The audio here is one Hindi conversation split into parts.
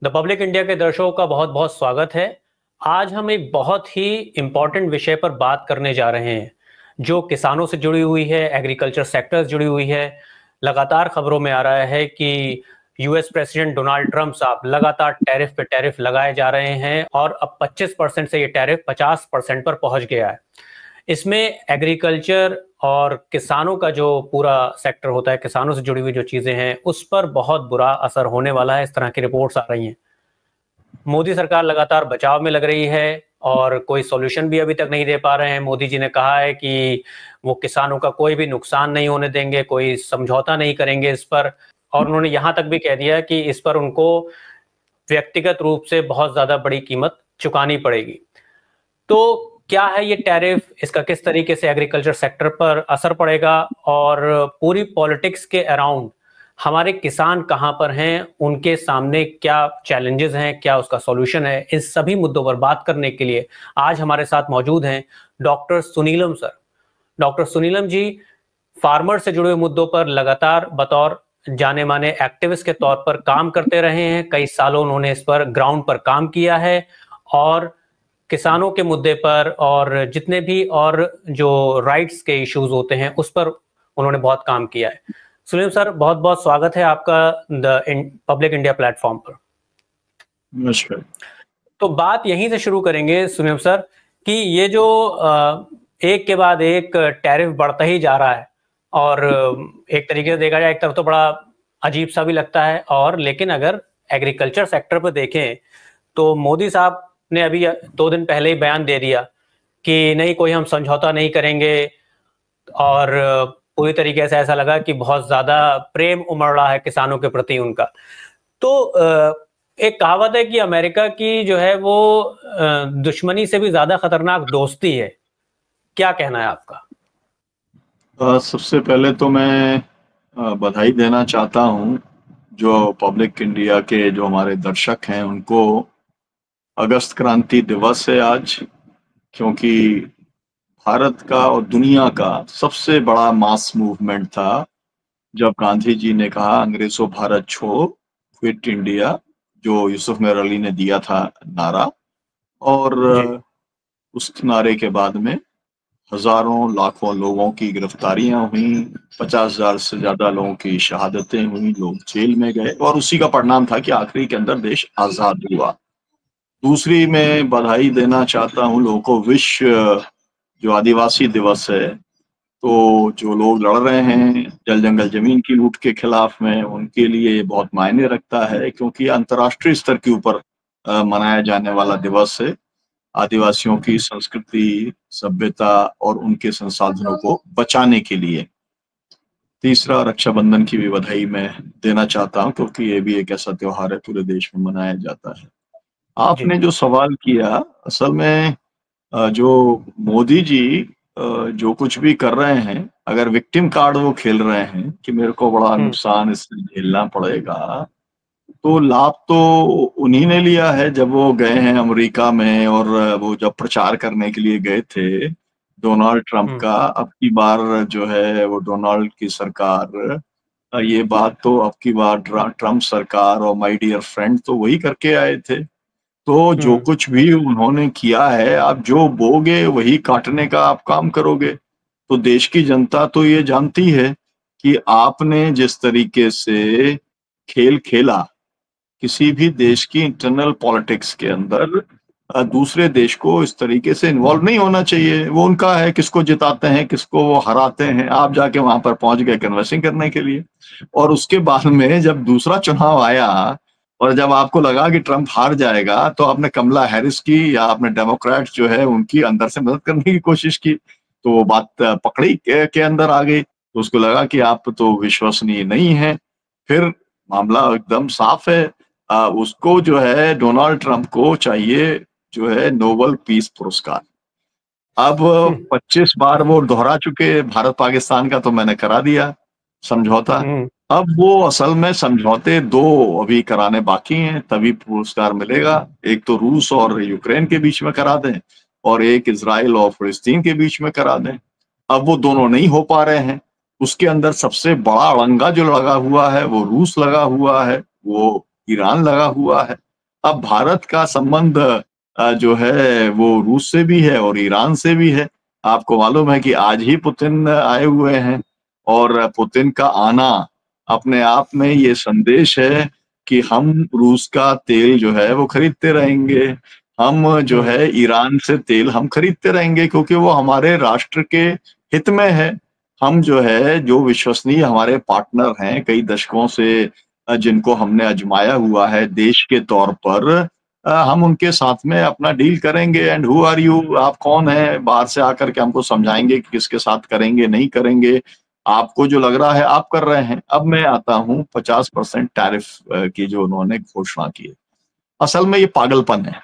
द पब्लिक इंडिया के दर्शकों का बहुत बहुत स्वागत है। आज हम एक बहुत ही इम्पॉर्टेंट विषय पर बात करने जा रहे हैं जो किसानों से जुड़ी हुई है, एग्रीकल्चर सेक्टर से जुड़ी हुई है। लगातार खबरों में आ रहा है कि यूएस प्रेसिडेंट डोनाल्ड ट्रंप साहब लगातार टैरिफ पे टैरिफ लगाए जा रहे हैं और अब 25% से ये टैरिफ 50% पर पहुंच गया है। इसमें एग्रीकल्चर और किसानों का जो पूरा सेक्टर होता है, किसानों से जुड़ी हुई जो चीजें हैं, उस पर बहुत बुरा असर होने वाला है। इस तरह की रिपोर्ट्स आ रही हैं। मोदी सरकार लगातार बचाव में लग रही है और कोई सॉल्यूशन भी अभी तक नहीं दे पा रहे हैं। मोदी जी ने कहा है कि वो किसानों का कोई भी नुकसान नहीं होने देंगे, कोई समझौता नहीं करेंगे इस पर। और उन्होंने यहां तक भी कह दिया कि इस पर उनको व्यक्तिगत रूप से बहुत ज्यादा बड़ी कीमत चुकानी पड़ेगी। तो क्या है ये टैरिफ, इसका किस तरीके से एग्रीकल्चर सेक्टर पर असर पड़ेगा और पूरी पॉलिटिक्स के अराउंड हमारे किसान कहां पर हैं, उनके सामने क्या चैलेंजेस हैं, क्या उसका सॉल्यूशन है, इस सभी मुद्दों पर बात करने के लिए आज हमारे साथ मौजूद हैं doctor Sunilam sir. Doctor Sunilam ji farmer से जुड़े हुए मुद्दों पर लगातार बतौर जाने माने एक्टिविस्ट के तौर पर काम करते रहे हैं। कई सालों उन्होंने इस पर ग्राउंड पर काम किया है और किसानों के मुद्दे पर और जितने भी और जो राइट्स के इश्यूज होते हैं उस पर उन्होंने बहुत काम किया है। सुनील सर, बहुत बहुत स्वागत है आपका द पब्लिक इंडिया प्लेटफॉर्म पर। नमस्कार। तो बात यहीं से शुरू करेंगे सुनील सर कि ये जो एक के बाद एक टैरिफ बढ़ता ही जा रहा है और एक तरीके से देखा जाए एक तरफ तो बड़ा अजीब सा भी लगता है, और लेकिन अगर एग्रीकल्चर सेक्टर पर देखें तो मोदी साहब ने अभी 2 दिन पहले ही बयान दे दिया कि नहीं, कोई हम समझौता नहीं करेंगे। और पूरी तरीके से ऐसा लगा कि बहुत ज्यादा प्रेम उमड़ रहा है किसानों के प्रति उनका। तो एक कहावत है कि अमेरिका की जो है वो दुश्मनी से भी ज्यादा खतरनाक दोस्ती है। क्या कहना है आपका? सबसे पहले तो मैं बधाई देना चाहता हूं जो पब्लिक इंडिया के जो हमारे दर्शक हैं उनको। अगस्त क्रांति दिवस है आज, क्योंकि भारत का और दुनिया का सबसे बड़ा मास मूवमेंट था जब गांधी जी ने कहा अंग्रेजों भारत छोड़ो, क्विट इंडिया, जो यूसुफ मेहर अली ने दिया था नारा। और जी उस नारे के बाद में हजारों लाखों लोगों की गिरफ्तारियां हुई, 50,000 से ज्यादा लोगों की शहादतें हुई, लोग जेल में गए और उसी का परिणाम था कि आखिरी के अंदर देश आजाद हुआ। दूसरी मैं बधाई देना चाहता हूं लोगों को, विश्व जो आदिवासी दिवस है, तो जो लोग लड़ रहे हैं जल जंगल जमीन की लूट के खिलाफ में, उनके लिए ये बहुत मायने रखता है, क्योंकि अंतर्राष्ट्रीय स्तर के ऊपर मनाया जाने वाला दिवस है। आदिवासियों की संस्कृति, सभ्यता और उनके संसाधनों को बचाने के लिए। तीसरा, रक्षाबंधन की भी बधाई मैं देना चाहता हूं, क्योंकि ये भी एक ऐसा त्योहार है पूरे देश में मनाया जाता है। जी आपने जो सवाल किया, असल में जो मोदी जी जो कुछ भी कर रहे हैं, अगर विक्टिम कार्ड वो खेल रहे हैं कि मेरे को बड़ा नुकसान इससे झेलना पड़ेगा, तो लाभ तो उन्हीं ने लिया है जब वो गए हैं अमेरिका में, और वो जब प्रचार करने के लिए गए थे डोनाल्ड ट्रंप का। अब की बार जो है वो डोनाल्ड की सरकार, ये बात तो अब की बार ट्रंप सरकार और माय डियर फ्रेंड तो वही करके आए थे। तो जो कुछ भी उन्होंने किया है, आप जो बोगे वही काटने का आप काम करोगे। तो देश की जनता तो ये जानती है कि आपने जिस तरीके से खेल खेला, किसी भी देश की इंटरनल पॉलिटिक्स के अंदर दूसरे देश को इस तरीके से इन्वॉल्व नहीं होना चाहिए। वो उनका है, किसको जिताते हैं, किसको वो हराते हैं। आप जाके वहां पर पहुंच गए कन्वर्सिंग करने के लिए, और उसके बाद में जब दूसरा चुनाव आया और जब आपको लगा कि ट्रंप हार जाएगा, तो आपने कमला हैरिस की या आपने डेमोक्रेट जो है उनकी अंदर से मदद करने की कोशिश की। तो वो बात पकड़ी के अंदर आ गई, तो उसको लगा कि आप तो विश्वसनीय नहीं है। फिर मामला एकदम साफ है। उसको जो है डोनाल्ड ट्रंप को चाहिए जो है नोबेल पीस पुरस्कार। अब 25 बार वो दोहरा चुके, भारत पाकिस्तान का तो मैंने करा दिया समझौता। अब वो असल में समझौते 2 अभी कराने बाकी हैं, तभी पुरस्कार मिलेगा। एक तो रूस और यूक्रेन के बीच में करा दें, और एक इजराइल और फिलिस्तीन के बीच में करा दें। अब वो दोनों नहीं हो पा रहे हैं। उसके अंदर सबसे बड़ा अड़ंगा जो लगा हुआ है वो रूस लगा हुआ है, वो ईरान लगा हुआ है। अब भारत का संबंध जो है वो रूस से भी है और ईरान से भी है। आपको मालूम है कि आज ही पुतिन आए हुए हैं, और पुतिन का आना अपने आप में ये संदेश है कि हम रूस का तेल जो है वो खरीदते रहेंगे, हम जो है ईरान से तेल हम खरीदते रहेंगे, क्योंकि वो हमारे राष्ट्र के हित में है। हम जो है, जो विश्वसनीय हमारे पार्टनर हैं कई दशकों से, जिनको हमने आजमाया हुआ है देश के तौर पर, हम उनके साथ में अपना डील करेंगे। एंड हु आर यू, आप कौन है बाहर से आकर के हमको समझाएंगे कि किसके साथ करेंगे नहीं करेंगे। आपको जो लग रहा है आप कर रहे हैं। अब मैं आता हूं 50% टैरिफ की जो उन्होंने घोषणा की है। असल में ये पागलपन है,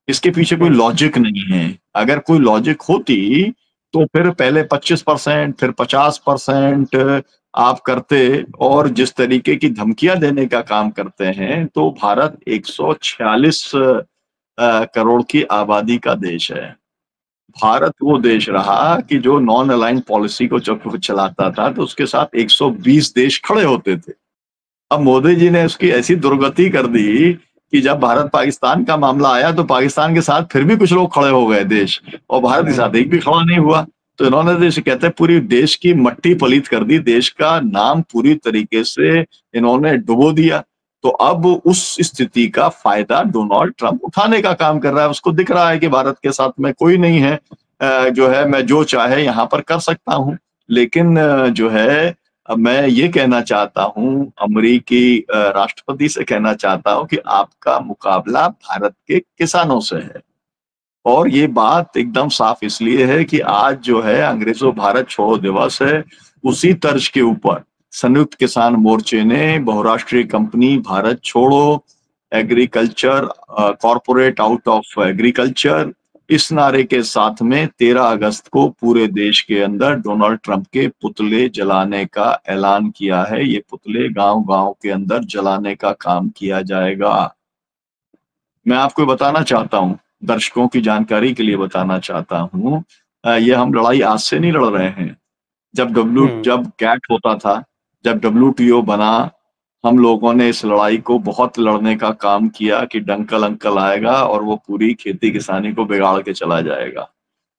इसके पीछे कोई लॉजिक नहीं है। अगर कोई लॉजिक होती तो फिर पहले 25%, फिर 50% आप करते, और जिस तरीके की धमकियां देने का काम करते हैं, तो भारत 146 करोड़ की आबादी का देश है। भारत वो देश रहा कि जो नॉन अलाइंड पॉलिसी को जब चलाता था तो उसके साथ 120 देश खड़े होते थे। अब मोदी जी ने उसकी ऐसी दुर्गति कर दी कि जब भारत पाकिस्तान का मामला आया तो पाकिस्तान के साथ फिर भी कुछ लोग खड़े हो गए देश, और भारत के साथ एक भी खड़ा नहीं हुआ। तो इन्होंने जैसे कहते हैं पूरी देश की मट्टी पलीत कर दी, देश का नाम पूरी तरीके से इन्होंने डुबो दिया। तो अब उस स्थिति का फायदा डोनाल्ड ट्रंप उठाने का काम कर रहा है। उसको दिख रहा है कि भारत के साथ में कोई नहीं है, जो है मैं जो चाहे यहाँ पर कर सकता हूँ। लेकिन जो है, अब मैं ये कहना चाहता हूँ, अमेरिकी राष्ट्रपति से कहना चाहता हूँ कि आपका मुकाबला भारत के किसानों से है। और ये बात एकदम साफ इसलिए है कि आज जो है अंग्रेजों भारत छोड़ो दिवस है, उसी तर्ज के ऊपर संयुक्त किसान मोर्चे ने बहुराष्ट्रीय कंपनी भारत छोड़ो, agriculture, corporate out of agriculture, इस नारे के साथ में 13 अगस्त को पूरे देश के अंदर डोनाल्ड ट्रंप के पुतले जलाने का ऐलान किया है। ये पुतले गांव-गांव के अंदर जलाने का काम किया जाएगा। मैं आपको बताना चाहता हूँ, दर्शकों की जानकारी के लिए बताना चाहता हूँ, ये हम लड़ाई आज से नहीं लड़ रहे हैं। जब कैट होता था, जब WTO बना, हम लोगों ने इस लड़ाई को बहुत लड़ने का काम किया कि डंकल अंकल आएगा और वो पूरी खेती किसानी को बिगाड़ के चला जाएगा।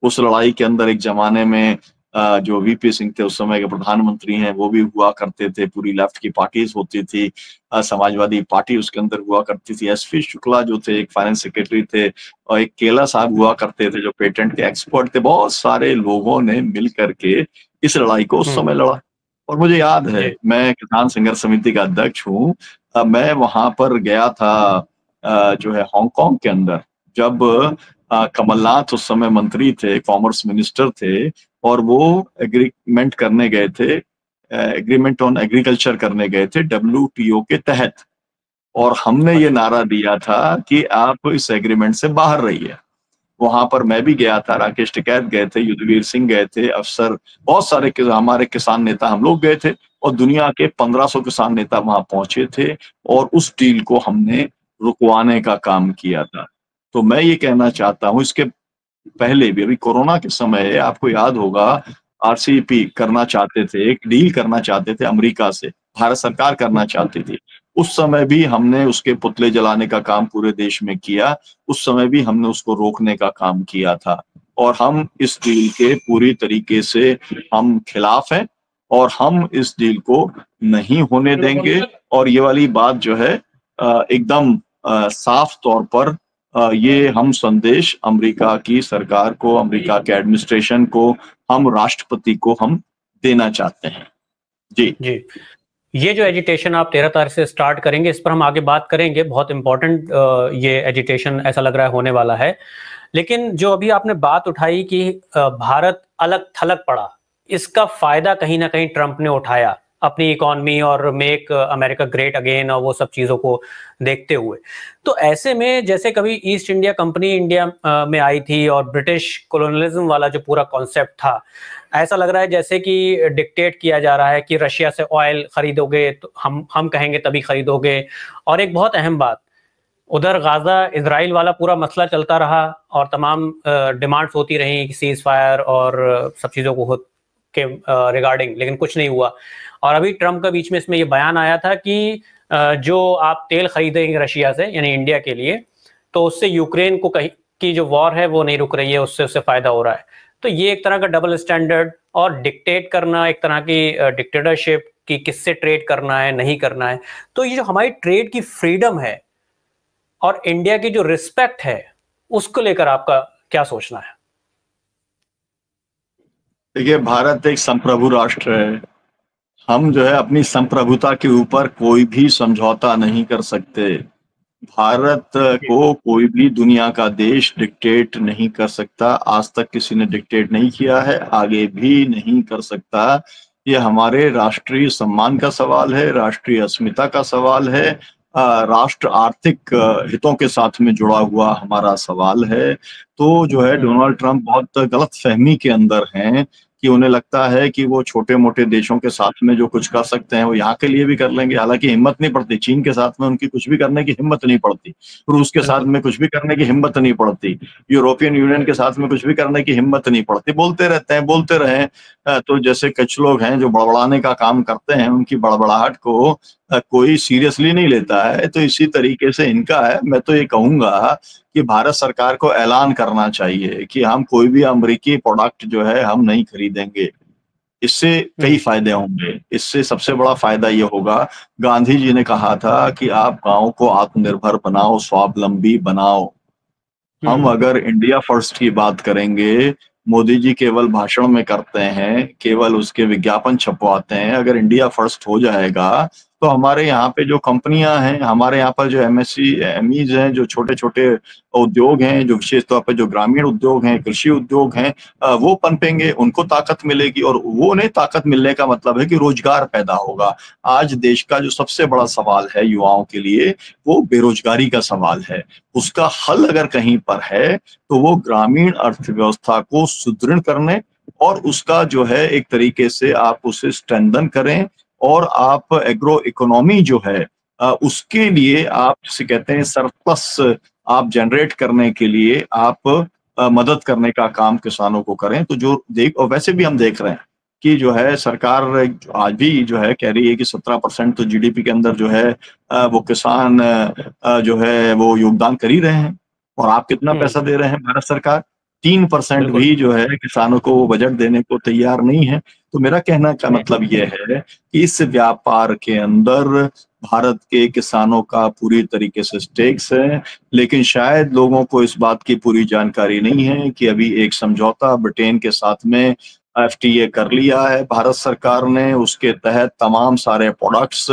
उस लड़ाई के अंदर एक जमाने में जो VP सिंह थे, उस समय के प्रधानमंत्री हैं, वो भी हुआ करते थे। पूरी लेफ्ट की पार्टीज होती थी, समाजवादी पार्टी उसके अंदर हुआ करती थी। SV शुक्ला जो थे एक फाइनेंस सेक्रेटरी थे, और एक केला साहब हुआ करते थे जो पेटेंट के एक्सपर्ट थे। बहुत सारे लोगों ने मिल करके इस लड़ाई को उस समय लड़ा। और मुझे याद है, मैं किसान संघर्ष समिति का अध्यक्ष हूँ, मैं वहां पर गया था जो है हांगकांग के अंदर, जब कमलनाथ उस समय मंत्री थे, कॉमर्स मिनिस्टर थे, और वो एग्रीमेंट करने गए थे, एग्रीमेंट ऑन एग्रीकल्चर करने गए थे WTO के तहत। और हमने ये नारा दिया था कि आप इस एग्रीमेंट से बाहर रहिए। वहां पर मैं भी गया था, राकेश टिकैत गए थे, युद्धवीर सिंह गए थे, अफसर, बहुत सारे हमारे किसान नेता हम लोग गए थे, और दुनिया के 1500 किसान नेता वहां पहुंचे थे, और उस डील को हमने रुकवाने का काम किया था। तो मैं ये कहना चाहता हूँ, इसके पहले भी, अभी कोरोना के समय आपको याद होगा, RCEP करना चाहते थे, एक डील करना चाहते थे अमेरिका से, भारत सरकार करना चाहती थी। उस समय भी हमने उसके पुतले जलाने का काम पूरे देश में किया, उस समय भी हमने उसको रोकने का काम किया था। और हम इस डील के पूरी तरीके से हम खिलाफ हैं, और हम इस डील को नहीं होने देंगे। और ये वाली बात जो है एकदम साफ तौर पर ये हम संदेश अमेरिका की सरकार को, अमेरिका के एडमिनिस्ट्रेशन को, हम राष्ट्रपति को हम देना चाहते हैं। जी जी, ये जो एजिटेशन आप 13 तारीख से स्टार्ट करेंगे, इस पर हम आगे बात करेंगे। बहुत इंपॉर्टेंट ये एजिटेशन ऐसा लग रहा है होने वाला है। लेकिन जो अभी आपने बात उठाई कि भारत अलग थलग पड़ा, इसका फायदा कहीं ना कहीं ट्रंप ने उठाया अपनी इकोनॉमी और मेक अमेरिका ग्रेट अगेन और वो सब चीजों को देखते हुए। तो ऐसे में जैसे कभी ईस्ट इंडिया कंपनी इंडिया में आई थी और ब्रिटिश कॉलोनियलिज्म वाला जो पूरा कॉन्सेप्ट था, ऐसा लग रहा है जैसे कि डिक्टेट किया जा रहा है कि रशिया से ऑयल खरीदोगे तो हम कहेंगे तभी खरीदोगे। और एक बहुत अहम बात, उधर गाजा इजराइल वाला पूरा मसला चलता रहा और तमाम डिमांड्स होती रही कि सीज फायर और सब चीज़ों को के रिगार्डिंग, लेकिन कुछ नहीं हुआ। और अभी ट्रंप का बीच में इसमें ये बयान आया था कि जो आप तेल खरीदेंगे रशिया से, यानी इंडिया के लिए, तो उससे यूक्रेन को कहीं की जो वॉर है वो नहीं रुक रही है, उससे उससे फायदा हो रहा है। तो ये एक तरह का डबल स्टैंडर्ड और डिक्टेट करना, एक तरह की डिक्टेटरशिप कि किससे ट्रेड करना है नहीं करना है। तो ये जो हमारी ट्रेड की फ्रीडम है और इंडिया की जो रिस्पेक्ट है, उसको लेकर आपका क्या सोचना है? देखिए, भारत एक संप्रभु राष्ट्र है। हम जो है अपनी संप्रभुता के ऊपर कोई भी समझौता नहीं कर सकते। भारत को कोई भी दुनिया का देश डिक्टेट नहीं कर सकता। आज तक किसी ने डिक्टेट नहीं किया है, आगे भी नहीं कर सकता। ये हमारे राष्ट्रीय सम्मान का सवाल है, राष्ट्रीय अस्मिता का सवाल है, राष्ट्र आर्थिक हितों के साथ में जुड़ा हुआ हमारा सवाल है। तो जो है डोनाल्ड ट्रंप बहुत गलत फहमी के अंदर हैं कि उन्हें लगता है कि वो छोटे मोटे देशों के साथ में जो कुछ कर सकते हैं वो यहाँ के लिए भी कर लेंगे। हालांकि हिम्मत नहीं पड़ती, चीन के साथ में उनकी कुछ भी करने की हिम्मत नहीं पड़ती, रूस के साथ बिल्कुल। में कुछ भी करने की हिम्मत नहीं पड़ती, यूरोपियन यूनियन के साथ में कुछ भी करने की हिम्मत नहीं पड़ती। बोलते रहते हैं, बोलते रहे। तो जैसे कुछ लोग हैं जो बड़बड़ाने का काम करते हैं, उनकी बड़बड़ाहट को कोई सीरियसली नहीं लेता है। तो इसी तरीके से इनका है। मैं तो ये कहूंगा कि भारत सरकार को ऐलान करना चाहिए कि हम कोई भी अमेरिकी प्रोडक्ट जो है हम नहीं खरीदेंगे। इससे कई फायदे होंगे। इससे सबसे बड़ा फायदा ये होगा, गांधी जी ने कहा था कि आप गांव को आत्मनिर्भर बनाओ, स्वावलंबी बनाओ। हम अगर इंडिया फर्स्ट की बात करेंगे, मोदी जी केवल भाषण में करते हैं, केवल उसके विज्ञापन छपवाते हैं। अगर इंडिया फर्स्ट हो जाएगा तो हमारे यहाँ पे जो कंपनियां हैं, हमारे यहाँ पर जो एमएससी एमईज हैं, जो छोटे छोटे उद्योग हैं, जो विशेष तौर पर जो ग्रामीण उद्योग हैं, कृषि उद्योग हैं, वो पनपेंगे, उनको ताकत मिलेगी। और वो नहीं, ताकत मिलने का मतलब है कि रोजगार पैदा होगा। आज देश का जो सबसे बड़ा सवाल है युवाओं के लिए, वो बेरोजगारी का सवाल है। उसका हल अगर कहीं पर है तो वो ग्रामीण अर्थव्यवस्था को सुदृढ़ करने और उसका जो है एक तरीके से आप उसे स्ट्रेंथन करें, और आप एग्रो इकोनॉमी जो है उसके लिए आप जिसे कहते हैं सरप्लस आप जनरेट करने के लिए आप मदद करने का काम किसानों को करें। तो जो देख, और वैसे भी हम देख रहे हैं कि जो है सरकार आज भी जो है कह रही है कि 17% तो जीडीपी के अंदर जो है वो किसान जो है वो योगदान कर ही रहे हैं। और आप कितना पैसा दे रहे हैं? भारत सरकार 3% बिल्कुल। भी जो है किसानों को वो बजट देने को तैयार नहीं है। तो मेरा कहना का मतलब ये है कि इस व्यापार के अंदर भारत के किसानों का पूरी तरीके से स्टेक्स है। लेकिन शायद लोगों को इस बात की पूरी जानकारी नहीं है कि अभी एक समझौता ब्रिटेन के साथ में एफटीए कर लिया है भारत सरकार ने। उसके तहत तमाम सारे प्रोडक्ट्स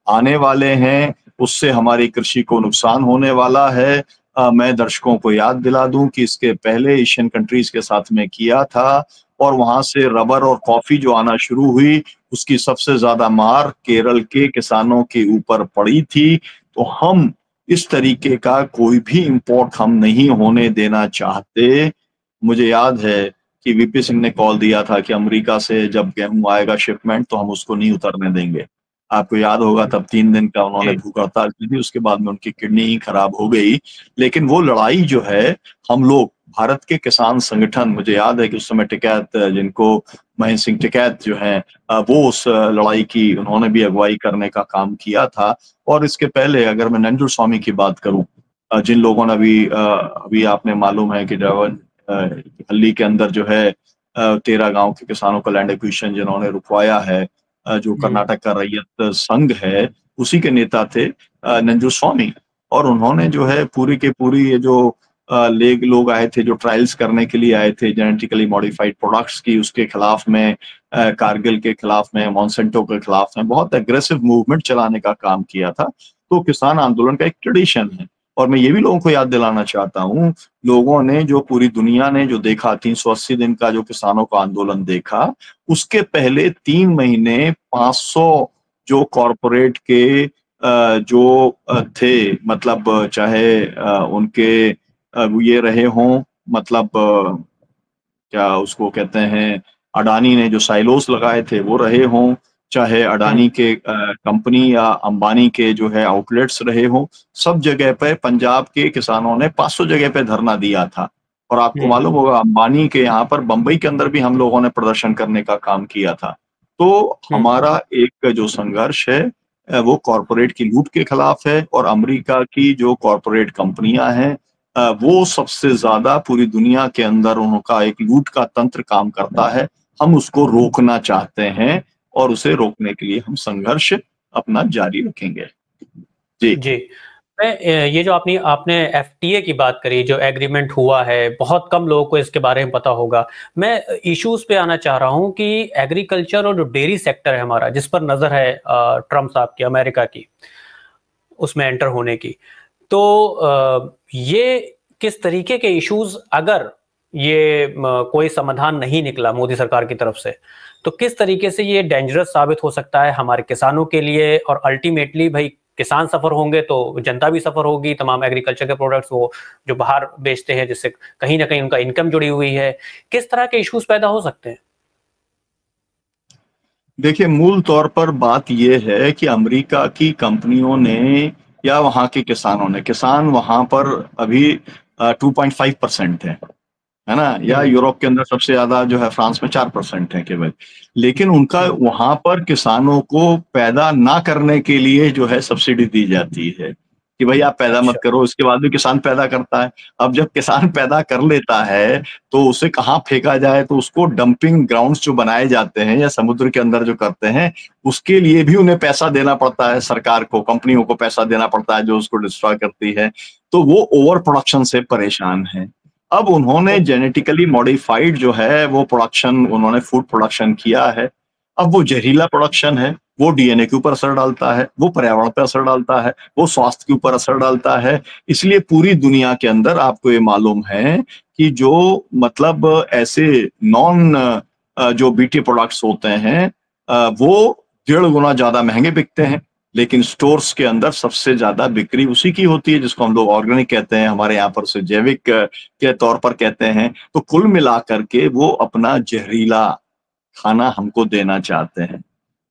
आने वाले हैं, उससे हमारी कृषि को नुकसान होने वाला है। मैं दर्शकों को याद दिला दूं कि इसके पहले एशियन कंट्रीज के साथ में किया था, और वहां से रबर और कॉफी जो आना शुरू हुई, उसकी सबसे ज्यादा मार केरल के किसानों के ऊपर पड़ी थी। तो हम इस तरीके का कोई भी इंपोर्ट हम नहीं होने देना चाहते। मुझे याद है कि वीपी सिंह ने कॉल दिया था कि अमेरिका से जब गेहूं आएगा शिपमेंट तो हम उसको नहीं उतरने देंगे। आपको याद होगा तब 3 दिन का उन्होंने जी। भूख हड़ताल की थी, उसके बाद में उनकी किडनी ही खराब हो गई। लेकिन वो लड़ाई जो है हम लोग भारत के किसान संगठन, मुझे याद है कि उस समय टिकैत, जिनको महेंद्र सिंह टिकैत जो हैं, वो उस लड़ाई की उन्होंने भी अगुवाई करने का काम किया था। और इसके पहले अगर मैं नंजू स्वामी की बात करूं, जिन लोगों ने अभी आपने मालूम है कि हल्ली के अंदर जो है 13 गांव के किसानों का लैंड एक्विजिशन जिन्होंने रुकवाया है, जो कर्नाटक का रैयत संघ है, उसी के नेता थे नंजू स्वामी। और उन्होंने जो है पूरी के पूरी ये जो लेग लोग आए थे, जो ट्रायल्स करने के लिए आए थे जेनेटिकली मॉडिफाइड प्रोडक्ट्स की, उसके खिलाफ में, कारगिल के खिलाफ में, मॉन्सेंटो के खिलाफ में बहुत एग्रेसिव मूवमेंट चलाने का काम किया था। तो किसान आंदोलन का एक ट्रेडिशन है। और मैं ये भी लोगों को याद दिलाना चाहता हूँ, लोगों ने जो पूरी दुनिया ने जो देखा 380 दिन का जो किसानों का आंदोलन देखा, उसके पहले 3 महीने 500 जो कॉरपोरेट के जो थे, मतलब चाहे उनके वो ये रहे हों, मतलब क्या उसको कहते हैं, अडानी ने जो साइलोस लगाए थे वो रहे हों, चाहे अडानी के कंपनी या अंबानी के जो है आउटलेट्स रहे हों, सब जगह पे पंजाब के किसानों ने 500 जगह पे धरना दिया था। और आपको मालूम होगा अंबानी के यहाँ पर बंबई के अंदर भी हम लोगों ने प्रदर्शन करने का काम किया था। तो हमारा एक जो संघर्ष है वो कॉरपोरेट की लूट के खिलाफ है, और अमेरिका की जो कॉरपोरेट कंपनियां हैं वो सबसे ज्यादा पूरी दुनिया के अंदर उनका एक लूट का तंत्र काम करता है। हम उसको रोकना चाहते हैं, और उसे रोकने के लिए हम संघर्ष अपना जारी रखेंगे। जी जी। मैं ये जो आपने आपने एफटीए की बात करी, जो एग्रीमेंट हुआ है, बहुत कम लोगों को इसके बारे में पता होगा। मैं इश्यूज पे आना चाह रहा हूँ कि एग्रीकल्चर और जो डेयरी सेक्टर है हमारा, जिस पर नजर है ट्रम्प साहब की, अमेरिका की, उसमें एंटर होने की, तो ये किस तरीके के इश्यूज, अगर ये कोई समाधान नहीं निकला मोदी सरकार की तरफ से, तो किस तरीके से ये डेंजरस साबित हो सकता है हमारे किसानों के लिए, और अल्टीमेटली भाई किसान सफर होंगे तो जनता भी सफर होगी, तमाम एग्रीकल्चर के प्रोडक्ट्स वो जो बाहर बेचते हैं, जिससे कहीं ना कहीं उनका इनकम जुड़ी हुई है। किस तरह के इश्यूज पैदा हो सकते हैं? देखिए, मूल तौर पर बात यह है कि अमेरिका की कंपनियों ने या वहां के किसानों ने, किसान वहां पर अभी 2.5% है ना, या यूरोप के अंदर सबसे ज्यादा जो है फ्रांस में 4% है केवल। लेकिन उनका वहां पर किसानों को पैदा ना करने के लिए जो है सब्सिडी दी जाती है कि भाई आप पैदा मत अच्छा। करो, इसके बाद भी किसान पैदा करता है। अब जब किसान पैदा कर लेता है तो उसे कहाँ फेंका जाए, तो उसको डंपिंग ग्राउंड्स जो बनाए जाते हैं या समुद्र के अंदर जो करते हैं, उसके लिए भी उन्हें पैसा देना पड़ता है, सरकार को, कंपनियों को पैसा देना पड़ता है जो उसको डिस्ट्रॉय करती है। तो वो ओवर प्रोडक्शन से परेशान है। अब उन्होंने जेनेटिकली मॉडिफाइड जो है वो प्रोडक्शन, उन्होंने फूड प्रोडक्शन किया है। अब वो जहरीला प्रोडक्शन है, वो डीएनए के ऊपर असर डालता है, वो पर्यावरण पर असर डालता है, वो स्वास्थ्य के ऊपर असर डालता है। इसलिए पूरी दुनिया के अंदर आपको ये मालूम है कि जो मतलब ऐसे नॉन जो बीटी प्रोडक्ट्स होते हैं वो 1.5 गुना ज्यादा महंगे बिकते हैं, लेकिन स्टोर्स के अंदर सबसे ज्यादा बिक्री उसी की होती है जिसको हम लोग ऑर्गेनिक कहते हैं, हमारे यहाँ पर उसे जैविक के तौर पर कहते हैं। तो कुल मिलाकर के वो अपना जहरीला खाना हमको देना चाहते हैं,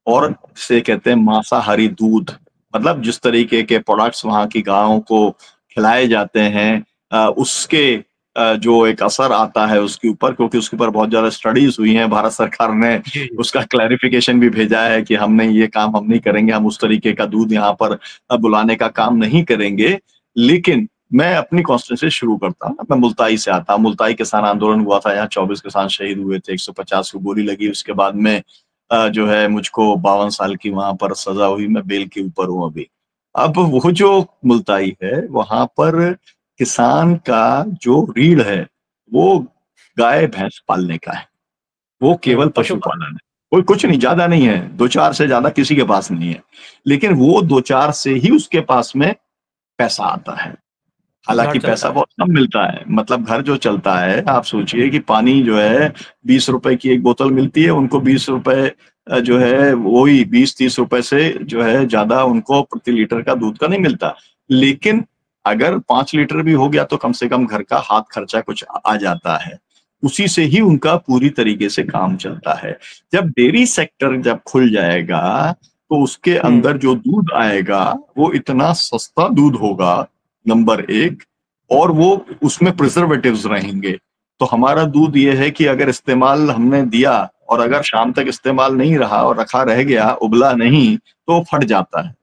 और इसे कहते हैं मांसाहारी दूध। मतलब जिस तरीके के प्रोडक्ट्स वहां की गायों को खिलाए जाते हैं उसके जो एक असर आता है उसके ऊपर, क्योंकि उसके ऊपर बहुत ज्यादा स्टडीज हुई हैं, भारत सरकार ने जी जी। उसका क्लैरिफिकेशन भी भेजा है कि हमने ये काम हम नहीं करेंगे, हम उस तरीके का दूध यहाँ पर बुलाने का काम नहीं करेंगे। लेकिन मैं अपनी कॉन्स्टिट्यूंसी शुरू करता हूँ, मैं मुल्ताई से आता हूँ। मुल्ताई किसान आंदोलन हुआ था, यहाँ 24 किसान शहीद हुए थे, 150 को गोली लगी। उसके बाद में जो है मुझको 52 साल की वहां पर सजा हुई, मैं बेल के ऊपर हूँ अभी। अब वो जो मुल्ताई है वहां पर किसान का जो रीढ़ है वो गाय भैंस पालने का है, वो केवल पशुपालन। पशुपालन है। कोई कुछ नहीं, ज्यादा नहीं है, 2-4 से ज्यादा किसी के पास नहीं है। लेकिन वो 2-4 से ही उसके पास में पैसा आता है। घर हालांकि चलता पैसा है। बहुत कम मिलता है, मतलब घर जो चलता है, आप सोचिए कि पानी जो है 20 रुपए की एक बोतल मिलती है, उनको 20 रुपए जो है वही 20-30 रुपए से जो है ज्यादा उनको प्रति लीटर का दूध का नहीं मिलता। लेकिन अगर 5 लीटर भी हो गया तो कम से कम घर का हाथ खर्चा कुछ आ जाता है, उसी से ही उनका पूरी तरीके से काम चलता है। जब डेयरी सेक्टर जब खुल जाएगा तो उसके अंदर जो दूध आएगा वो इतना सस्ता दूध होगा, नंबर एक, और वो उसमें प्रिजर्वेटिव्स रहेंगे। तो हमारा दूध ये है कि अगर इस्तेमाल हमने दिया और अगर शाम तक इस्तेमाल नहीं रहा और रखा रह गया, उबला नहीं, तो फट जाता है।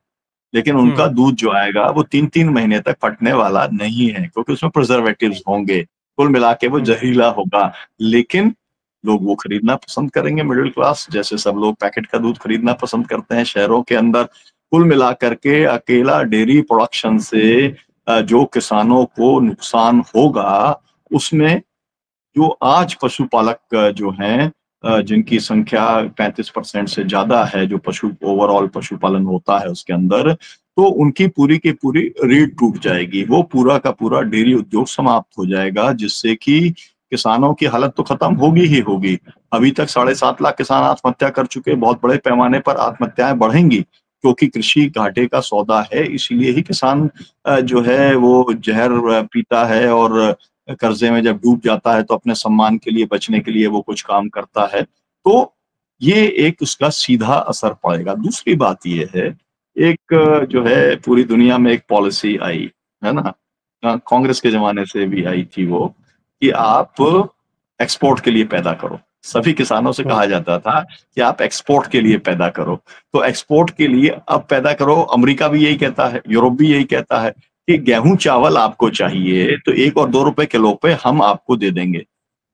लेकिन उनका दूध जो आएगा वो 3-3 महीने तक फटने वाला नहीं है, क्योंकि उसमें प्रिजर्वेटिव्स होंगे। कुल मिला के वो जहरीला होगा। लेकिन लोग वो खरीदना पसंद करेंगे, मिडिल क्लास जैसे सब लोग पैकेट का दूध खरीदना पसंद करते हैं शहरों के अंदर। कुल मिलाकर के अकेला डेयरी प्रोडक्शन से जो किसानों को नुकसान होगा, उसमें जो आज पशुपालक जो हैं जिनकी संख्या 35% से ज्यादा है, जो पशु ओवरऑल पशुपालन होता है उसके अंदर, तो उनकी पूरी की पूरी रीढ़ टूट जाएगी। वो पूरा का पूरा डेयरी उद्योग समाप्त हो जाएगा, जिससे कि किसानों की हालत तो खत्म होगी ही होगी। अभी तक 7.5 लाख किसान आत्महत्या कर चुके, बहुत बड़े पैमाने पर आत्महत्याएं बढ़ेंगी, क्योंकि कृषि घाटे का सौदा है। इसीलिए ही किसान जो है वो जहर पीता है, और कर्जे में जब डूब जाता है तो अपने सम्मान के लिए, बचने के लिए वो कुछ काम करता है। तो ये एक उसका सीधा असर पड़ेगा। दूसरी बात ये है, एक जो है पूरी दुनिया में एक पॉलिसी आई है ना, कांग्रेस के जमाने से भी आई थी वो, कि आप एक्सपोर्ट के लिए पैदा करो। सभी किसानों से कहा जाता था कि आप एक्सपोर्ट के लिए पैदा करो, तो एक्सपोर्ट के लिए अब पैदा करो। अमेरिका भी यही कहता है, यूरोप भी यही कहता है कि गेहूं चावल आपको चाहिए तो 1 और 2 रुपए किलो पे हम आपको दे देंगे,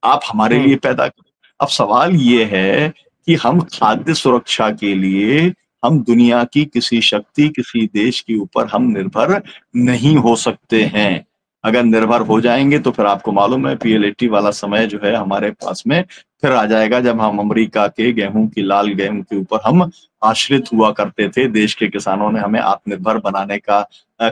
आप हमारे लिए पैदा करो। अब सवाल ये है कि हम खाद्य सुरक्षा के लिए हम दुनिया की किसी शक्ति, किसी देश के ऊपर हम निर्भर नहीं हो सकते हैं। अगर निर्भर हो जाएंगे तो फिर आपको मालूम है PLAT वाला समय जो है हमारे पास में फिर आ जाएगा, जब हम अमेरिका के गेहूं की, लाल गेहूं के ऊपर हम आश्रित हुआ करते थे। देश के किसानों ने हमें आत्मनिर्भर बनाने का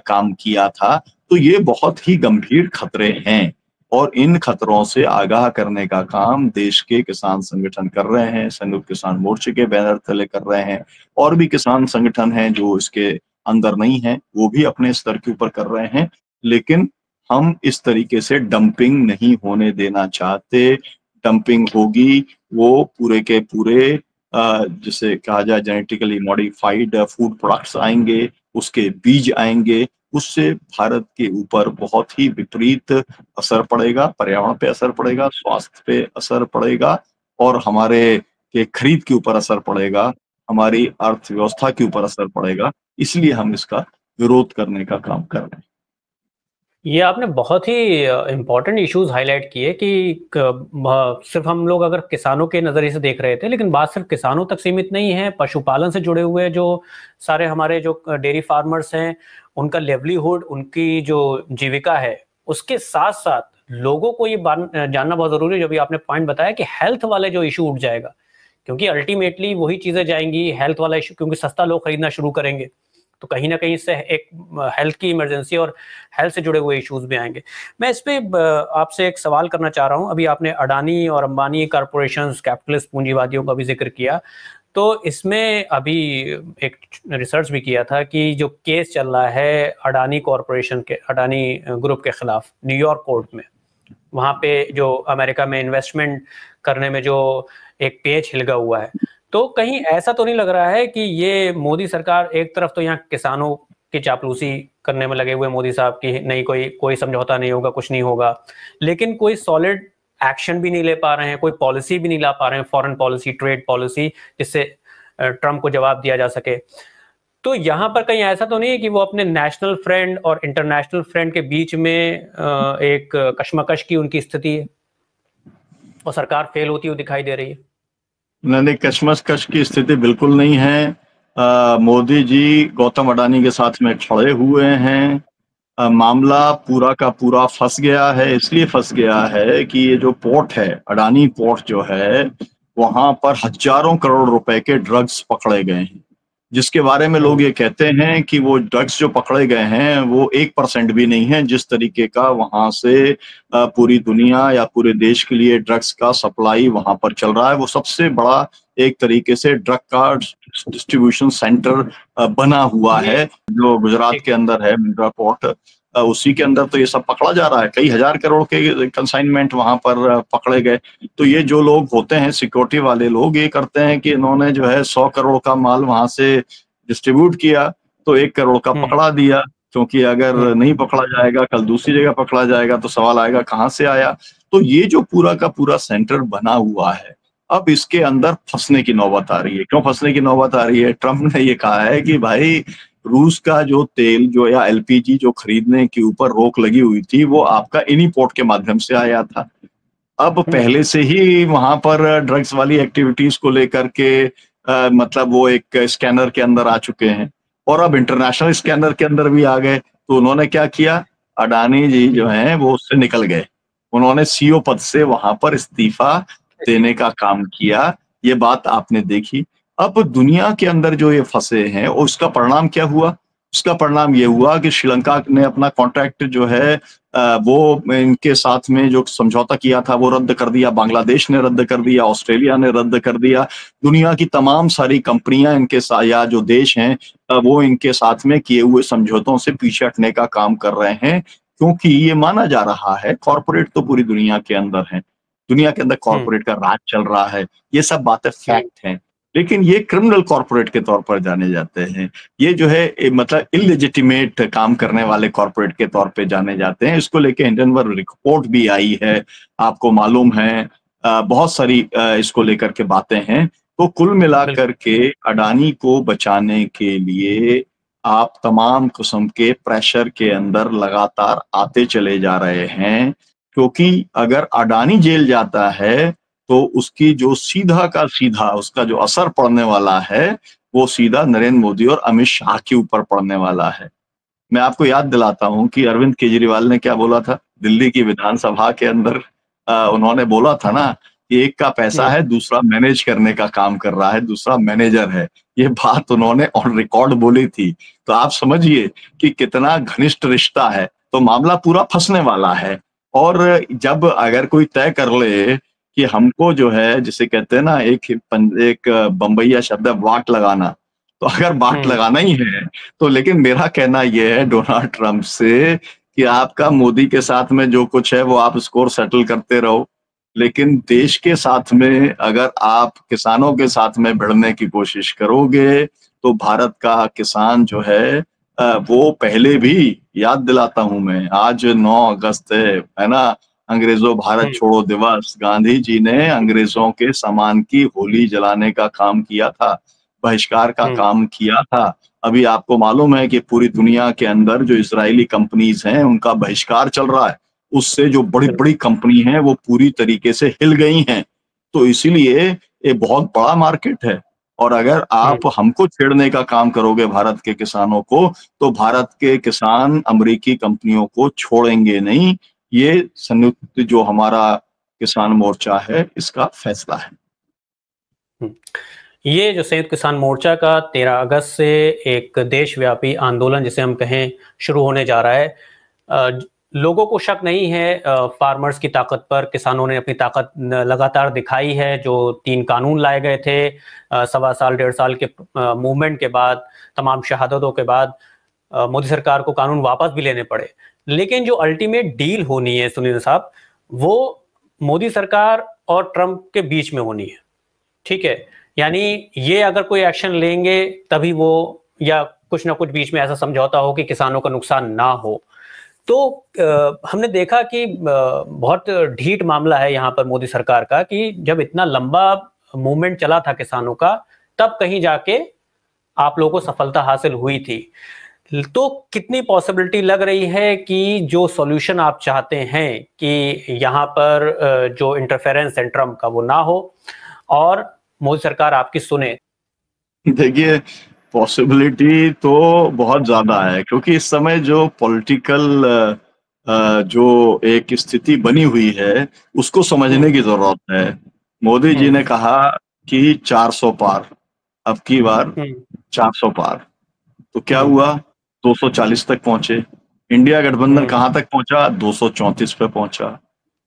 काम किया था। तो ये बहुत ही गंभीर खतरे हैं और इन खतरों से आगाह करने का काम देश के किसान संगठन कर रहे हैं, संयुक्त किसान मोर्चे के बैनर तले कर रहे हैं। और भी किसान संगठन हैं जो इसके अंदर नहीं है, वो भी अपने स्तर के ऊपर कर रहे हैं। लेकिन हम इस तरीके से डंपिंग नहीं होने देना चाहते। डंपिंग होगी वो पूरे के पूरे जिसे कहा जाए जेनेटिकली मॉडिफाइड फूड प्रोडक्ट्स आएंगे, उसके बीज आएंगे, उससे भारत के ऊपर बहुत ही विपरीत असर पड़ेगा, पर्यावरण पे असर पड़ेगा, स्वास्थ्य पे असर पड़ेगा और हमारे के खरीद के ऊपर असर पड़ेगा, हमारी अर्थव्यवस्था के ऊपर असर पड़ेगा। इसलिए हम इसका विरोध करने का काम कर रहे हैं। ये आपने बहुत ही इम्पोर्टेंट इश्यूज हाईलाइट किए कि सिर्फ हम लोग अगर किसानों के नज़रिए से देख रहे थे, लेकिन बात सिर्फ किसानों तक सीमित नहीं है। पशुपालन से जुड़े हुए जो सारे हमारे जो डेयरी फार्मर्स हैं, उनका लेवलीहुड, उनकी जो जीविका है, उसके साथ साथ लोगों को ये जानना बहुत ज़रूरी है, जो भी आपने पॉइंट बताया कि हेल्थ वाले जो इशू उठ जाएगा, क्योंकि अल्टीमेटली वही चीज़ें जाएंगी, हेल्थ वाला इशू, क्योंकि सस्ता लोग खरीदना शुरू करेंगे तो कहीं ना कहीं इससे एक हेल्थ की इमरजेंसी और हेल्थ से जुड़े हुए इश्यूज भी आएंगे। मैं इस पे आपसे एक सवाल करना चाह रहा हूं। अभी आपने अडानी और अंबानी कॉरपोरेशंस, कैपिटलिस्ट पूंजीवादियों का भी जिक्र किया, तो इसमें अभी एक रिसर्च भी किया था कि जो केस चल रहा है अडानी कॉरपोरेशन के, अडानी ग्रुप के खिलाफ न्यूयॉर्क कोर्ट में, वहां पे जो अमेरिका में इन्वेस्टमेंट करने में जो एक पेच हिलगा हुआ है, तो कहीं ऐसा तो नहीं लग रहा है कि ये मोदी सरकार एक तरफ तो यहाँ किसानों की चापलूसी करने में लगे हुए मोदी साहब की, नहीं कोई समझौता नहीं होगा, कुछ नहीं होगा, लेकिन कोई सॉलिड एक्शन भी नहीं ले पा रहे हैं, कोई पॉलिसी भी नहीं ला पा रहे हैं, फॉरेन पॉलिसी, ट्रेड पॉलिसी, जिससे ट्रम्प को जवाब दिया जा सके। तो यहाँ पर कहीं ऐसा तो नहीं है कि वो अपने नेशनल फ्रेंड और इंटरनेशनल फ्रेंड के बीच में एक कशमकश की उनकी स्थिति है और सरकार फेल होती हुई दिखाई दे रही है? नहीं, कशमकश की स्थिति बिल्कुल नहीं है। मोदी जी गौतम अडानी के साथ में खड़े हुए हैं। मामला पूरा का पूरा फंस गया है। इसलिए फंस गया है कि ये जो पोर्ट है, अडानी पोर्ट जो है, वहां पर हजारों करोड़ रुपए के ड्रग्स पकड़े गए हैं, जिसके बारे में लोग ये कहते हैं कि वो ड्रग्स जो पकड़े गए हैं वो 1% भी नहीं है। जिस तरीके का वहां से पूरी दुनिया या पूरे देश के लिए ड्रग्स का सप्लाई वहां पर चल रहा है, वो सबसे बड़ा एक तरीके से ड्रग का डिस्ट्रीब्यूशन सेंटर बना हुआ है, जो गुजरात के अंदर है, मुंद्रा पोर्ट। उसी के अंदर तो ये सब पकड़ा जा रहा है। कई हजार करोड़ के कंसाइनमेंट वहां पर पकड़े गए। तो ये जो लोग होते हैं सिक्योरिटी वाले लोग, ये करते हैं कि इन्होंने जो है 100 करोड़ का माल वहां से डिस्ट्रीब्यूट किया तो 1 करोड़ का पकड़ा दिया, क्योंकि अगर नहीं पकड़ा जाएगा, कल दूसरी जगह पकड़ा जाएगा तो सवाल आएगा कहाँ से आया। तो ये जो पूरा का पूरा सेंटर बना हुआ है, अब इसके अंदर फंसने की नौबत आ रही है। क्यों फंसने की नौबत आ रही है? ट्रम्प ने ये कहा है कि भाई रूस का जो तेल जो या LPG जो खरीदने के ऊपर रोक लगी हुई थी, वो आपका इन्हीं पोर्ट के माध्यम से आया था। अब पहले से ही वहां पर ड्रग्स वाली एक्टिविटीज को लेकर के मतलब वो एक स्कैनर के अंदर आ चुके हैं और अब इंटरनेशनल स्कैनर के अंदर भी आ गए। तो उन्होंने क्या किया, अडानी जी जो हैं वो उससे निकल गए। उन्होंने CEO पद से वहां पर इस्तीफा देने का काम किया। ये बात आपने देखी। अब दुनिया के अंदर जो ये फंसे हैं, उसका परिणाम क्या हुआ? उसका परिणाम ये हुआ कि श्रीलंका ने अपना कॉन्ट्रैक्ट जो है वो इनके साथ में जो समझौता किया था वो रद्द कर दिया। बांग्लादेश ने रद्द कर दिया, ऑस्ट्रेलिया ने रद्द कर दिया। दुनिया की तमाम सारी कंपनियां इनके साथ या जो देश हैं वो इनके साथ में किए हुए समझौतों से पीछे हटने का काम कर रहे हैं, क्योंकि ये माना जा रहा है कॉर्पोरेट तो पूरी दुनिया के अंदर है, दुनिया के अंदर कॉर्पोरेट का राज चल रहा है। ये सब बातें फैक्ट हैं, लेकिन ये क्रिमिनल कॉर्पोरेट के तौर पर जाने जाते हैं। ये जो है मतलब इलेजिटिमेट काम करने वाले कॉर्पोरेट के तौर पे जाने जाते हैं। इसको लेके हिंडनबर्ग रिपोर्ट भी आई है, आपको मालूम है। बहुत सारी इसको लेकर के बातें हैं। तो कुल मिलाकर के अडानी को बचाने के लिए आप तमाम किस्म के प्रेशर के अंदर लगातार आते चले जा रहे हैं, क्योंकि अगर अडानी जेल जाता है तो उसकी जो सीधा का सीधा उसका जो असर पड़ने वाला है वो सीधा नरेंद्र मोदी और अमित शाह के ऊपर पड़ने वाला है। मैं आपको याद दिलाता हूं कि अरविंद केजरीवाल ने क्या बोला था दिल्ली की विधानसभा के अंदर। उन्होंने बोला था ना कि एक का पैसा है, दूसरा मैनेज करने का काम कर रहा है, दूसरा मैनेजर है। ये बात उन्होंने ऑन रिकॉर्ड बोली थी। तो आप समझिए कि कितना घनिष्ठ रिश्ता है। तो मामला पूरा फंसने वाला है। और जब अगर कोई तय कर ले कि हमको जो है जिसे कहते हैं ना एक बम्बैया शब्द है वाट लगाना, तो अगर वाट लगाना ही है तो लेकिन मेरा कहना यह है डोनाल्ड ट्रंप से कि आपका मोदी के साथ में जो कुछ है वो आप स्कोर सेटल करते रहो, लेकिन देश के साथ में अगर आप किसानों के साथ में भिड़ने की कोशिश करोगे तो भारत का किसान जो है वो पहले भी याद दिलाता हूं मैं, आज 9 अगस्त है ना, अंग्रेजों भारत छोड़ो दिवस। गांधी जी ने अंग्रेजों के सामान की होली जलाने का काम किया था, बहिष्कार का काम किया था। अभी आपको मालूम है कि पूरी दुनिया के अंदर जो इजरायली कंपनीज हैं उनका बहिष्कार चल रहा है। उससे जो बड़ी बड़ी कंपनी हैं वो पूरी तरीके से हिल गई हैं। तो इसीलिए ये बहुत बड़ा मार्केट है। और अगर आप हमको छेड़ने का काम करोगे भारत के किसानों को, तो भारत के किसान अमेरिकी कंपनियों को छोड़ेंगे नहीं। ये संयुक्त जो हमारा किसान मोर्चा है इसका फैसला है। ये जो संयुक्त किसान मोर्चा का 13 अगस्त से एक देशव्यापी आंदोलन जिसे हम कहें शुरू होने जा रहा है। लोगों को शक नहीं है फार्मर्स की ताकत पर। किसानों ने अपनी ताकत लगातार दिखाई है। जो 3 कानून लाए गए थे 1.25 साल 1.5 साल के मूवमेंट के बाद, तमाम शहादतों के बाद मोदी सरकार को कानून वापस भी लेने पड़े। लेकिन जो अल्टीमेट डील होनी है सुनील साहब, वो मोदी सरकार और ट्रंप के बीच में होनी है। ठीक है, यानी ये अगर कोई एक्शन लेंगे तभी वो, या कुछ ना कुछ बीच में ऐसा समझौता हो कि किसानों का नुकसान ना हो। तो हमने देखा कि बहुत ढीठ मामला है यहाँ पर मोदी सरकार का कि जब इतना लंबा मूवमेंट चला था किसानों का, तब कहीं जाके आप लोगों को सफलता हासिल हुई थी। तो कितनी पॉसिबिलिटी लग रही है कि जो सॉल्यूशन आप चाहते हैं कि यहाँ पर जो इंटरफेरेंस है ट्रम्प का वो ना हो और मोदी सरकार आपकी सुने? देखिए, पॉसिबिलिटी तो बहुत ज्यादा है, क्योंकि इस समय जो पॉलिटिकल जो एक स्थिति बनी हुई है उसको समझने की जरूरत है। मोदी जी ने कहा कि 400 पार, अब की बार 400 पार, तो क्या हुआ, 240 तक पहुंचे। इंडिया गठबंधन कहां तक पहुंचा, 234 पे पहुंचा।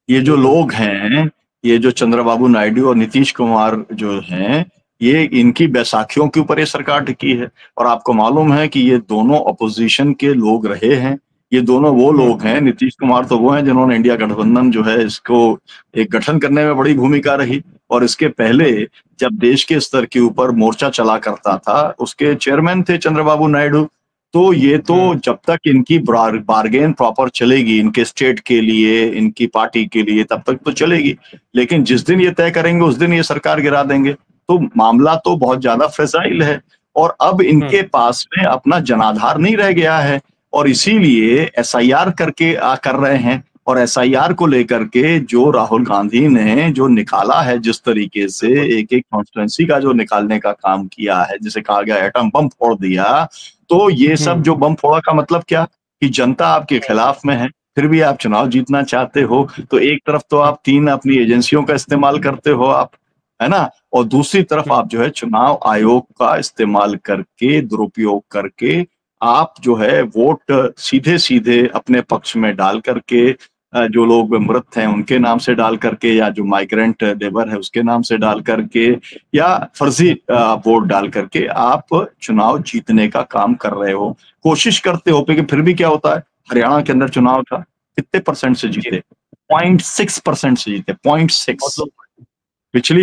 ये जो लोग हैं, ये जो चंद्रबाबू नायडू और नीतीश कुमार जो हैं, ये इनकी बैसाखियों के ऊपर ये सरकार टिकी है। और आपको मालूम है कि ये दोनों अपोजिशन के लोग रहे हैं। ये दोनों वो लोग हैं, नीतीश कुमार तो वो हैं जिन्होंने इंडिया गठबंधन जो है इसको एक गठन करने में बड़ी भूमिका रही। और इसके पहले जब देश के स्तर के ऊपर मोर्चा चला करता था उसके चेयरमैन थे चंद्रबाबू नायडू। तो ये तो जब तक इनकी बार्गेन प्रॉपर चलेगी इनके स्टेट के लिए, इनकी पार्टी के लिए, तब तक तो चलेगी। लेकिन जिस दिन ये तय करेंगे उस दिन ये सरकार गिरा देंगे। तो मामला तो बहुत ज्यादा फ्रेजाइल है और अब इनके पास में अपना जनाधार नहीं रह गया है। और इसीलिए एसआईआर करके कर रहे हैं। और एसआईआर को लेकर के जो राहुल गांधी ने जो निकाला है, जिस तरीके से एक एक कॉन्स्टिट्यूंसी का जो निकालने का काम किया है, जिसे कहा गया एटम बम फोड़ दिया, तो ये सब जो बम फोड़ा का मतलब क्या कि जनता आपके खिलाफ में है, फिर भी आप चुनाव जीतना चाहते हो। तो एक तरफ तो आप 3 अपनी एजेंसियों का इस्तेमाल करते हो आप, है ना, और दूसरी तरफ आप जो है चुनाव आयोग का इस्तेमाल करके, दुरुपयोग करके आप जो है वोट सीधे सीधे अपने पक्ष में डाल करके, जो लोग मृत हैं उनके नाम से डाल करके, या जो माइग्रेंट लेबर है उसके नाम से डाल करके, या फर्जी वोट डाल करके आप चुनाव जीतने का काम कर रहे हो, कोशिश करते हो। लेकिन फिर भी क्या होता है, हरियाणा के अंदर चुनाव था, कितने % से जीते, 0.6% से जीते, 0.6।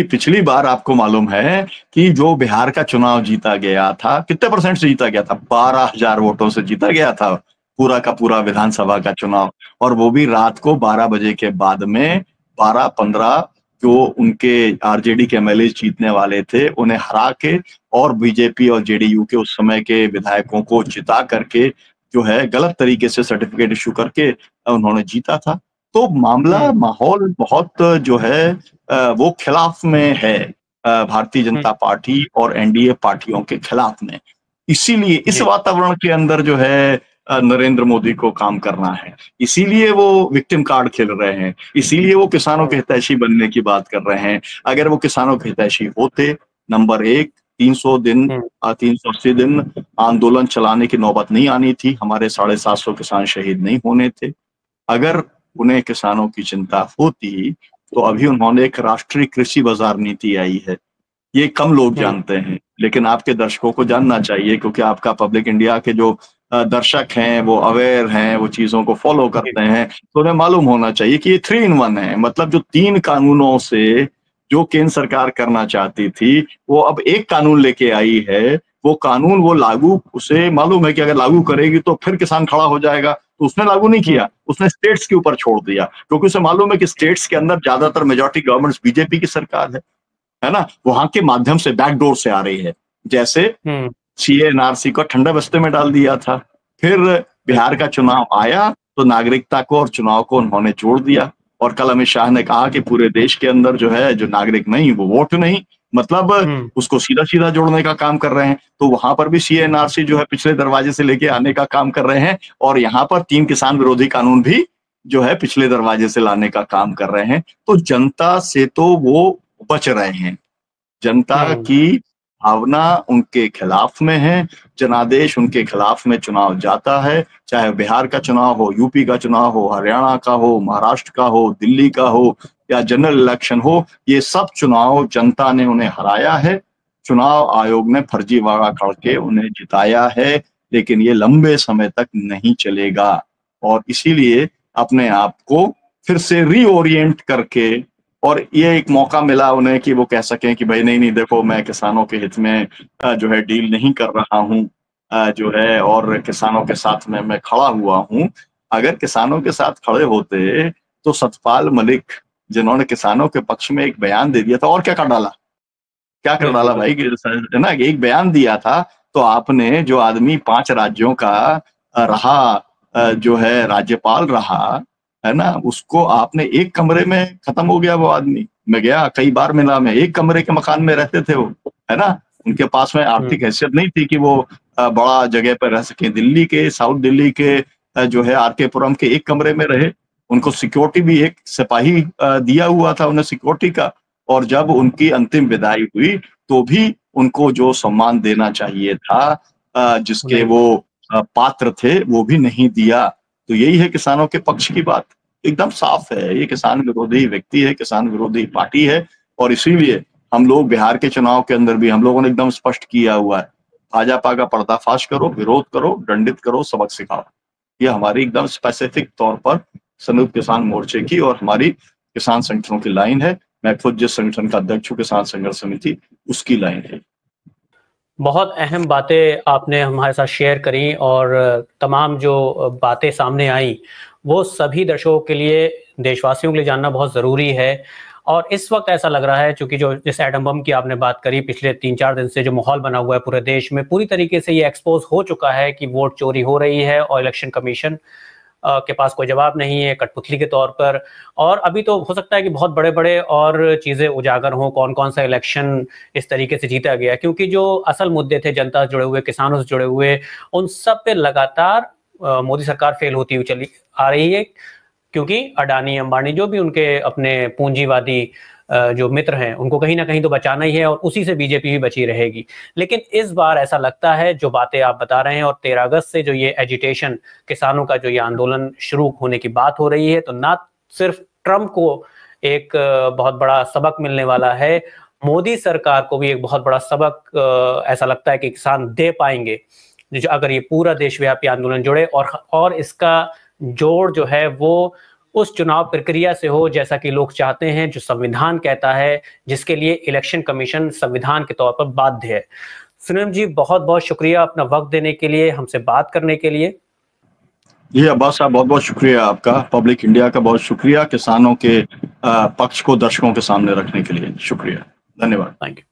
पिछली बार आपको मालूम है कि जो बिहार का चुनाव जीता गया था कितने % से जीता गया था, 12,000 वोटों से जीता गया था पूरा का पूरा विधानसभा का चुनाव। और वो भी रात को 12 बजे के बाद में 12, 15, जो उनके आरजेडी के एमएलए जीतने वाले थे उन्हें हरा के और बीजेपी और जेडीयू के उस समय के विधायकों को जिता करके जो है गलत तरीके से सर्टिफिकेट इशू करके उन्होंने जीता था। तो मामला माहौल बहुत जो है वो खिलाफ में है, भारतीय जनता पार्टी और एनडीए पार्टियों के खिलाफ में। इसीलिए इस वातावरण के अंदर जो है नरेंद्र मोदी को काम करना है, इसीलिए वो विक्टिम कार्ड खेल रहे हैं, इसीलिए वो किसानों के हितैषी बनने की बात कर रहे हैं। अगर वो किसानों के हितैषी होते, नंबर एक 300 दिन 380 दिन आंदोलन चलाने की नौबत नहीं आनी थी, हमारे 750 किसान शहीद नहीं होने थे। अगर उन्हें किसानों की चिंता होती तो अभी उन्होंने एक राष्ट्रीय कृषि बाजार नीति आई है, ये कम लोग जानते हैं, लेकिन आपके दर्शकों को जानना चाहिए, क्योंकि आपका पब्लिक इंडिया के जो दर्शक हैं वो अवेयर हैं, वो चीजों को फॉलो करते हैं, तो उन्हें मालूम होना चाहिए कि ये 3 in 1 है। मतलब जो 3 कानूनों से जो केंद्र सरकार करना चाहती थी वो अब एक कानून लेके आई है। वो कानून वो लागू, उसे मालूम है कि अगर लागू करेगी तो फिर किसान खड़ा हो जाएगा, तो उसने लागू नहीं किया, उसने स्टेट्स के ऊपर छोड़ दिया, क्योंकि उसे मालूम है कि स्टेट्स के अंदर ज्यादातर मेजॉरिटी गवर्नमेंट्स बीजेपी की सरकार है ना, वहां के माध्यम से बैकडोर से आ रही है। जैसे सीए एनआरसी को ठंडा बस्ते में डाल दिया था, फिर बिहार का चुनाव आया तो नागरिकता को और चुनाव को उन्होंने जोड़ दिया, और कल अमित शाह ने कहा कि पूरे देश के अंदर जो है जो नागरिक नहीं वो वोट नहीं, मतलब उसको सीधा सीधा जोड़ने का काम कर रहे हैं। तो वहां पर भी सीएनआरसी जो है पिछले दरवाजे से लेके आने का काम कर रहे हैं, और यहाँ पर 3 किसान विरोधी कानून भी जो है पिछले दरवाजे से लाने का काम कर रहे हैं। तो जनता से तो वो बच रहे हैं, जनता की भावना उनके खिलाफ में है, जनादेश उनके खिलाफ में चुनाव जाता है, चाहे बिहार का चुनाव हो, यूपी का चुनाव हो, हरियाणा का हो, महाराष्ट्र का हो, दिल्ली का हो या जनरल इलेक्शन हो, ये सब चुनाव जनता ने उन्हें हराया है, चुनाव आयोग ने फर्जीवाड़ा करके उन्हें जिताया है, लेकिन ये लंबे समय तक नहीं चलेगा। और इसीलिए अपने आप को फिर से रीओरिएंट करके, और ये एक मौका मिला उन्हें कि वो कह सकें कि भाई नहीं नहीं देखो, मैं किसानों के हित में जो है डील नहीं कर रहा हूँ जो है, और किसानों के साथ में मैं खड़ा हुआ हूँ। अगर किसानों के साथ खड़े होते तो सतपाल मलिक, जिन्होंने किसानों के पक्ष में एक बयान दे दिया था, और क्या कर डाला, क्या कर डाला भाई, है ना, एक बयान दिया था, तो आपने जो आदमी 5 राज्यों का रहा जो है राज्यपाल रहा है ना, उसको आपने एक कमरे में खत्म हो गया वो आदमी। मैं गया कई बार मिला, मैं एक कमरे के मकान में रहते थे वो, है ना, उनके पास में आर्थिक हैसियत नहीं थी कि वो बड़ा जगह पर रह सके। दिल्ली के, साउथ दिल्ली के जो है आरके पुरम के एक कमरे में रहे, उनको सिक्योरिटी भी एक सिपाही दिया हुआ था उन्हें सिक्योरिटी का, और जब उनकी अंतिम विदाई हुई तो भी उनको जो सम्मान देना चाहिए था जिसके वो पात्र थे वो भी नहीं दिया। तो यही है किसानों के पक्ष की बात, एकदम साफ है, ये किसान विरोधी व्यक्ति है, किसान विरोधी पार्टी है। और इसीलिए हम लोग बिहार के चुनाव के अंदर भी हम लोगों ने एकदम स्पष्ट किया हुआ है, भाजपा का पर्दाफाश करो, विरोध करो, दंडित करो, सबक सिखाओ। ये हमारी एकदम स्पेसिफिक तौर पर संयुक्त किसान मोर्चे की और हमारी किसान संगठनों की लाइन है। मैं खुद जिस संगठन का अध्यक्ष हूँ, किसान संघर्ष समिति, उसकी लाइन है। बहुत अहम बातें आपने हमारे साथ शेयर करी, और तमाम जो बातें सामने आई वो सभी दर्शकों के लिए, देशवासियों के लिए जानना बहुत ज़रूरी है। और इस वक्त ऐसा लग रहा है, चूंकि जो जिस एटम बम की आपने बात करी, पिछले 3-4 दिन से जो माहौल बना हुआ है पूरे देश में, पूरी तरीके से ये एक्सपोज हो चुका है कि वोट चोरी हो रही है और इलेक्शन कमीशन के पास कोई जवाब नहीं है, कठपुतली के तौर पर। और अभी तो हो सकता है कि बहुत बड़े बड़े और चीज़ें उजागर हों, कौन कौन सा इलेक्शन इस तरीके से जीता गया, क्योंकि जो असल मुद्दे थे जनता से जुड़े हुए, किसानों से जुड़े हुए, उन सब पे लगातार मोदी सरकार फेल होती हुई चली आ रही है, क्योंकि अडानी अंबानी जो भी उनके अपने पूंजीवादी जो मित्र हैं उनको कहीं ना कहीं तो बचाना ही है, और उसी से बीजेपी भी बची रहेगी। लेकिन इस बार ऐसा लगता है, जो बातें आप बता रहे हैं, और 13 अगस्त से जो ये एजिटेशन, किसानों का जो ये आंदोलन शुरू होने की बात हो रही है, तो ना सिर्फ ट्रंप को एक बहुत बड़ा सबक मिलने वाला है, मोदी सरकार को भी एक बहुत बड़ा सबक ऐसा लगता है कि किसान दे पाएंगे, जो अगर ये पूरा देशव्यापी आंदोलन जुड़े, और इसका जोड़ जो है वो उस चुनाव प्रक्रिया से हो जैसा कि लोग चाहते हैं, जो संविधान कहता है, जिसके लिए इलेक्शन कमीशन संविधान के तौर पर बाध्य है। सुनील जी, बहुत बहुत शुक्रिया अपना वक्त देने के लिए, हमसे बात करने के लिए। जी अब्बास साहब, बहुत बहुत शुक्रिया आपका, पब्लिक इंडिया का बहुत शुक्रिया, किसानों के पक्ष को दर्शकों के सामने रखने के लिए। शुक्रिया, धन्यवाद। Thank you.